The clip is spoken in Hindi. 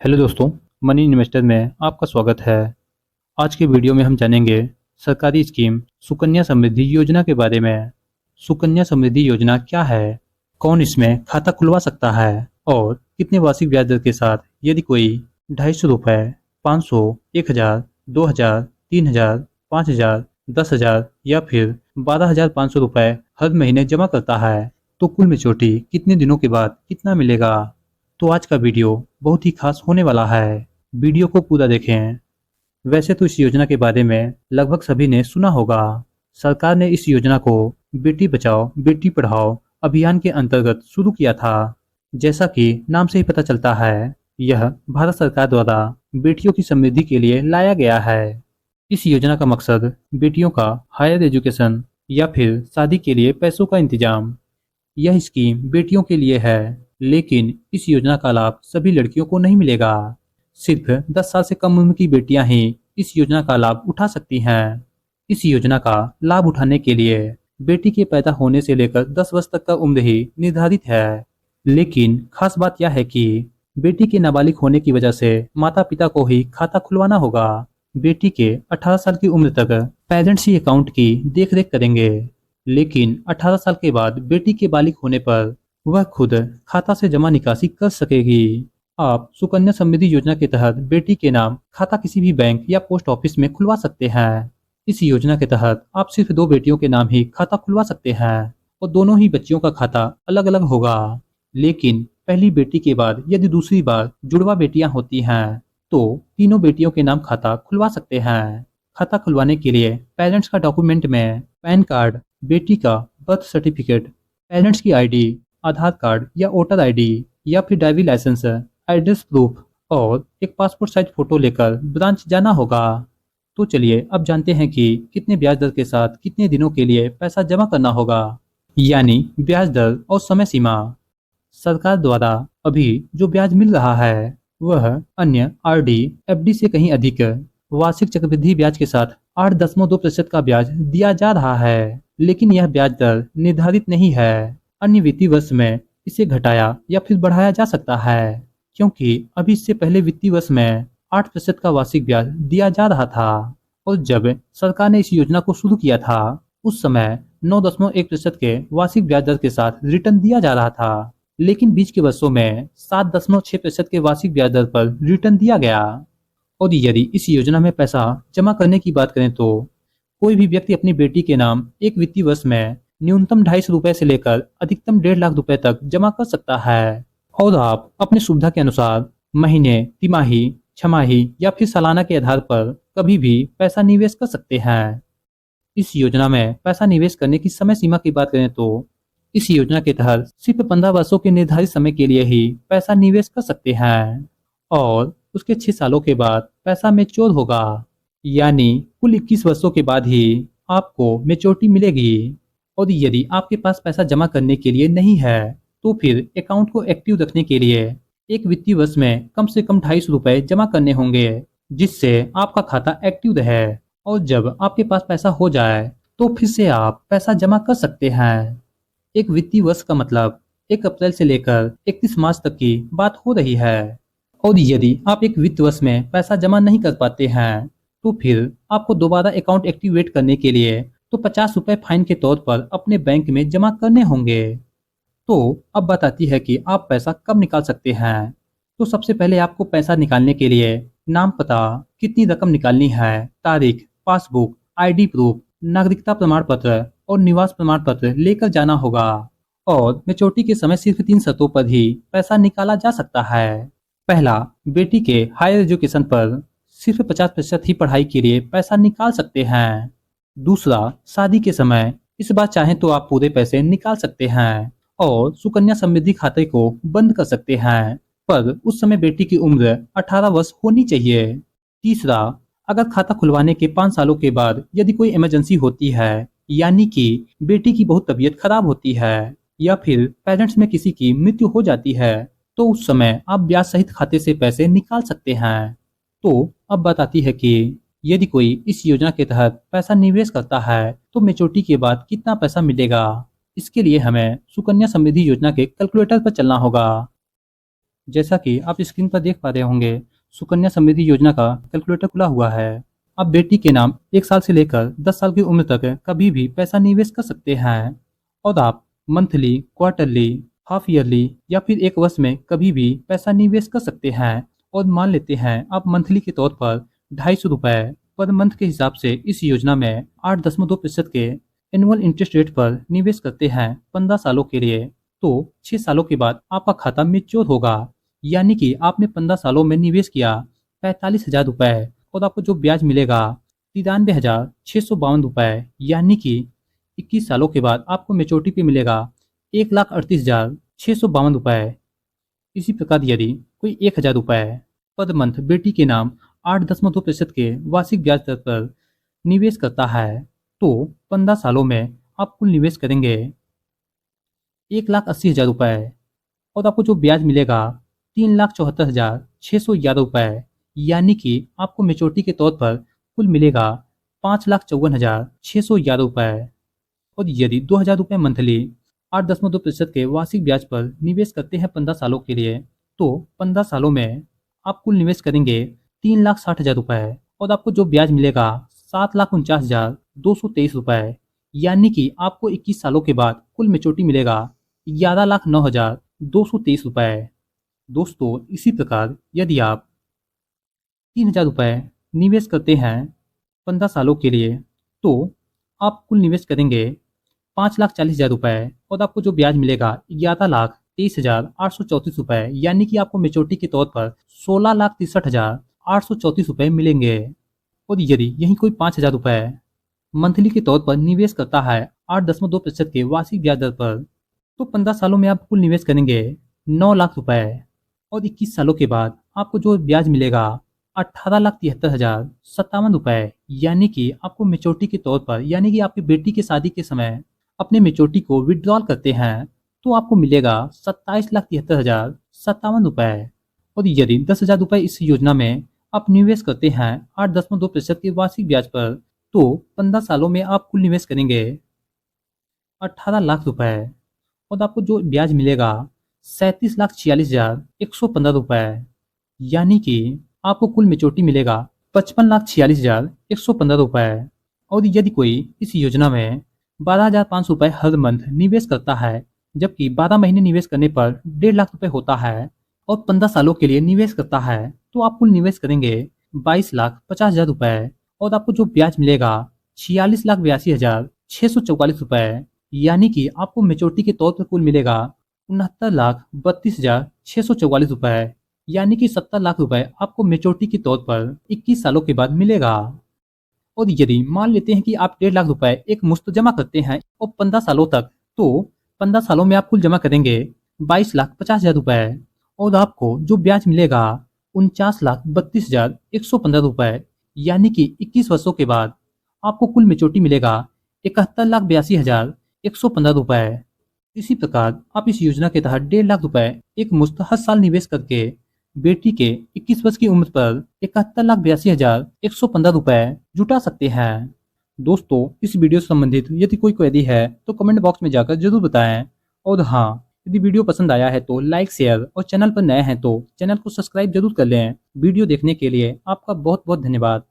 हेलो दोस्तों, मनी इन्वेस्टर में आपका स्वागत है। आज के वीडियो में हम जानेंगे सरकारी स्कीम सुकन्या समृद्धि योजना के बारे में। सुकन्या समृद्धि योजना क्या है, कौन इसमें खाता खुलवा सकता है और कितने वार्षिक ब्याज दर के साथ यदि कोई 250 रुपये, 500, 1000, 2000, 3000, 5000, 10,000 या फिर 12,500 रुपये हर महीने जमा करता है तो कुल मेचोरिटी कितने दिनों के बाद कितना मिलेगा। तो आज का वीडियो बहुत ही खास होने वाला है, वीडियो को पूरा देखें। वैसे तो इस योजना के बारे में लगभग सभी ने सुना होगा। सरकार ने इस योजना को बेटी बचाओ बेटी पढ़ाओ अभियान के अंतर्गत शुरू किया था। जैसा कि नाम से ही पता चलता है, यह भारत सरकार द्वारा बेटियों की समृद्धि के लिए लाया गया है। इस योजना का मकसद बेटियों का हायर एजुकेशन या फिर शादी के लिए पैसों का इंतजाम। यह स्कीम बेटियों के लिए है, लेकिन इस योजना का लाभ सभी लड़कियों को नहीं मिलेगा। सिर्फ 10 साल से कम उम्र की बेटियां ही इस योजना का लाभ उठा सकती हैं। इस योजना का लाभ उठाने के लिए बेटी के पैदा होने से लेकर 10 वर्ष तक का उम्र ही निर्धारित है। लेकिन खास बात यह है कि बेटी के नाबालिग होने की वजह से माता पिता को ही खाता खुलवाना होगा। बेटी के 18 साल की उम्र तक पेरेंट्स ही अकाउंट की देखरेख करेंगे, लेकिन 18 साल के बाद बेटी के बालिग होने पर वह खुद खाता से जमा निकासी कर सकेगी। आप सुकन्या समृद्धि योजना के तहत बेटी के नाम खाता किसी भी बैंक या पोस्ट ऑफिस में खुलवा सकते हैं। इस योजना के तहत आप सिर्फ 2 बेटियों के नाम ही खाता खुलवा सकते हैं और दोनों ही बच्चियों का खाता अलग अलग होगा। लेकिन पहली बेटी के बाद यदि दूसरी बार जुड़वा बेटियां होती हैं तो तीनों बेटियों के नाम खाता खुलवा सकते हैं। खाता खुलवाने के लिए पेरेंट्स का डॉक्यूमेंट में पैन कार्ड, बेटी का बर्थ सर्टिफिकेट, पेरेंट्स की आईडी, आधार कार्ड या वोटर आईडी या फिर ड्राइविंग लाइसेंस, एड्रेस प्रूफ और एक पासपोर्ट साइज फोटो लेकर ब्रांच जाना होगा। तो चलिए अब जानते हैं कि कितने ब्याज दर के साथ कितने दिनों के लिए पैसा जमा करना होगा, यानी ब्याज दर और समय सीमा। सरकार द्वारा अभी जो ब्याज मिल रहा है वह अन्य आरडी, एफडी से कहीं अधिक वार्षिक चक्रवृद्धि ब्याज के साथ 8.2% का ब्याज दिया जा रहा है। लेकिन यह ब्याज दर निर्धारित नहीं है। अन्य वित्तीय वर्ष में इसे घटाया या फिर बढ़ाया जा सकता है, क्योंकि अभी इससे पहले वित्तीय वर्ष में 8% का वार्षिक ब्याज दिया जा रहा था और जब सरकार ने इस योजना को शुरू किया था उस समय 9.1% के वार्षिक ब्याज दर के साथ रिटर्न दिया जा रहा था। लेकिन बीच के वर्षों में 7.6% के वार्षिक ब्याज दर पर रिटर्न दिया गया। और यदि इस योजना में पैसा जमा करने की बात करें तो कोई भी व्यक्ति अपनी बेटी के नाम एक वित्तीय वर्ष में न्यूनतम 250 रुपए से लेकर अधिकतम 1.5 लाख रुपए तक जमा कर सकता है और आप अपनी सुविधा के अनुसार महीने, तिमाही, छमाही या फिर सालाना के आधार पर कभी भी पैसा निवेश कर सकते हैं। इस योजना में पैसा निवेश करने की समय सीमा की बात करें तो इस योजना के तहत सिर्फ 15 वर्षों के निर्धारित समय के लिए ही पैसा निवेश कर सकते हैं और उसके 6 सालों के बाद पैसा मैच्योर होगा, यानी कुल 21 वर्षों के बाद ही आपको मैच्योरिटी मिलेगी। और यदि आपके पास पैसा जमा करने के लिए नहीं है तो फिर अकाउंट को एक्टिव रखने के लिए एक वित्तीय वर्ष में कम से कम 250 रुपए जमा करने होंगे, जिससे आपका खाता एक्टिव रहे। और जब आपके पास पैसा हो जाए तो फिर से आप पैसा जमा कर सकते हैं। एक वित्तीय वर्ष का मतलब 1 अप्रैल से लेकर 31 मार्च तक की बात हो रही है। और यदि आप एक वित्त वर्ष में पैसा जमा नहीं कर पाते हैं तो फिर आपको दोबारा अकाउंट एक्टिवेट करने के लिए तो 50 रुपए फाइन के तौर पर अपने बैंक में जमा करने होंगे। तो अब बात आती है कि आप पैसा कब निकाल सकते हैं। तो सबसे पहले आपको पैसा निकालने के लिए नाम, पता, कितनी रकम निकालनी है, तारीख, पासबुक, आईडी प्रूफ, नागरिकता प्रमाण पत्र और निवास प्रमाण पत्र लेकर जाना होगा। और मैच्योरिटी के समय सिर्फ 3 शर्तों पर ही पैसा निकाला जा सकता है। पहला, बेटी के हायर एजुकेशन पर सिर्फ 50% ही पढ़ाई के लिए पैसा निकाल सकते हैं। दूसरा, शादी के समय इस बार चाहें तो आप पूरे पैसे निकाल सकते हैं और सुकन्या समृद्धि खाते को बंद कर सकते हैं, पर उस समय बेटी की उम्र 18 वर्ष होनी चाहिए। तीसरा, अगर खाता खुलवाने के 5 सालों के बाद यदि कोई इमरजेंसी होती है, यानी कि बेटी की बहुत तबीयत खराब होती है या फिर पेरेंट्स में किसी की मृत्यु हो जाती है, तो उस समय आप ब्याज सहित खाते से पैसे निकाल सकते हैं। तो अब बात आती है कि यदि कोई इस योजना के तहत पैसा निवेश करता है तो मैच्योरिटी के बाद कितना पैसा मिलेगा। इसके लिए हमें सुकन्या समृद्धि योजना के कैलकुलेटर पर चलना होगा। जैसा कि आप स्क्रीन पर देख पा रहे होंगे, सुकन्या समृद्धि योजना का कैलकुलेटर खुला हुआ है। आप बेटी के नाम 1 साल से लेकर 10 साल की उम्र तक कभी भी पैसा निवेश कर सकते हैं और आप मंथली, क्वार्टरली, हाफ ईयरली या फिर 1 वर्ष में कभी भी पैसा निवेश कर सकते हैं। और मान लेते हैं आप मंथली के तौर पर 250 रुपए पर मंथ के हिसाब से इस योजना में 8.2% के एनुअल इंटरेस्ट रेट पर निवेश करते हैं 15 सालों के लिए, तो 6 सालों के बाद आपका खाता मैच्योर होगा। यानी कि आपने 15 सालों में निवेश किया 45,000 रुपए और आपको जो ब्याज मिलेगा 93,652 रुपए। यानी कि 21 सालों के बाद आपको मेचोरिटी पे मिलेगा 1,38,652 रुपए। इसी प्रकार यदि कोई 1,000 रुपए पर मंथ बेटी के नाम 8.2% के वार्षिक ब्याज दर पर निवेश करता है, तो 15 सालों में आप कुल निवेश करेंगे 1,80,000 रुपए और आपको जो ब्याज मिलेगा 3,74,611 रुपए। यानी कि आपको मेचोरिटी के तौर पर कुल मिलेगा 5,54,611 रुपए। और यदि 2,000 रुपये मंथली 8.2% के वार्षिक ब्याज पर निवेश करते हैं 15 सालों के लिए, तो 15 सालों में आप कुल निवेश करेंगे 3,60,000 रुपए और आपको जो ब्याज मिलेगा 7,49,223 रुपए। यानी कि आपको 21 सालों के बाद कुल मेचोरिटी मिलेगा 11,09,223 रुपए। दोस्तों, इसी प्रकार यदि आप 3,000 रुपये निवेश करते हैं 15 सालों के लिए, तो आप कुल निवेश करेंगे 5,40,000 रुपए और आपको जो ब्याज मिलेगा 11,23,834 रुपए। यानी कि आपको मेचोरिटी के तौर पर 16,63,834 रुपए मिलेंगे। और यदि यही कोई 5,000 रुपए मंथली के तौर पर निवेश करता है 8.2% के वार्षिक ब्याज दर पर, तो 15 सालों में आप कुल निवेश करेंगे 9 लाख रुपए और 21 सालों के बाद आपको जो ब्याज मिलेगा 18,73,057 रुपए। यानी कि आपको मेचोरिटी के तौर पर, यानी कि आपकी बेटी की शादी के समय अपने मेचोरिटी को विड्रॉल करते हैं, तो आपको मिलेगा 27,73,057 रुपए। और यदि 10,000 रुपए इस योजना में आप निवेश करते हैं 8.2% के वार्षिक ब्याज पर, तो 15 सालों में आप कुल निवेश करेंगे 18 लाख रुपए और आपको जो ब्याज मिलेगा 37,46,115 रुपए। यानी कि आपको कुल मेचोरिटी मिलेगा 55,46,115 रुपए। और यदि कोई इस योजना में 12,500 रुपए हर मंथ निवेश करता है, जबकि 12 महीने निवेश करने पर 1.5 लाख रुपए होता है और 15 सालों के लिए निवेश करता है, तो आप कुल निवेश करेंगे 22,50,000 रुपए और आपको जो ब्याज मिलेगा 46,82,644 रुपए। यानी कि आपको मेचोरिटी के तौर पर कुल मिलेगा 69,32,644 रुपए। यानी कि 70 लाख रुपए आपको मेचोरिटी के तौर पर 21 सालों के बाद मिलेगा। और यदि मान लेते हैं कि आप 1.5 लाख रुपए एक मुश्त जमा करते हैं और 15 सालों तक, तो 15 सालों में आप कुल जमा करेंगे 22,50,000 रुपए और आपको जो ब्याज मिलेगा 49,32,115 रुपए। यानी कि 21 वर्षों के बाद आपको कुल मेचोरिटी मिलेगा 71,82,115 रुपए। इसी प्रकार आप इस योजना के तहत 1.5 लाख रुपए एक मुश्त हर साल निवेश करके बेटी के 21 वर्ष की उम्र पर 71,82,115 रुपए जुटा सकते हैं। दोस्तों, इस वीडियो से संबंधित यदि कोई क्वेरी है तो कमेंट बॉक्स में जाकर जरूर बताएं। और हाँ, यदि वीडियो पसंद आया है तो लाइक, शेयर और चैनल पर नए हैं तो चैनल को सब्सक्राइब जरूर कर लें। वीडियो देखने के लिए आपका बहुत बहुत धन्यवाद।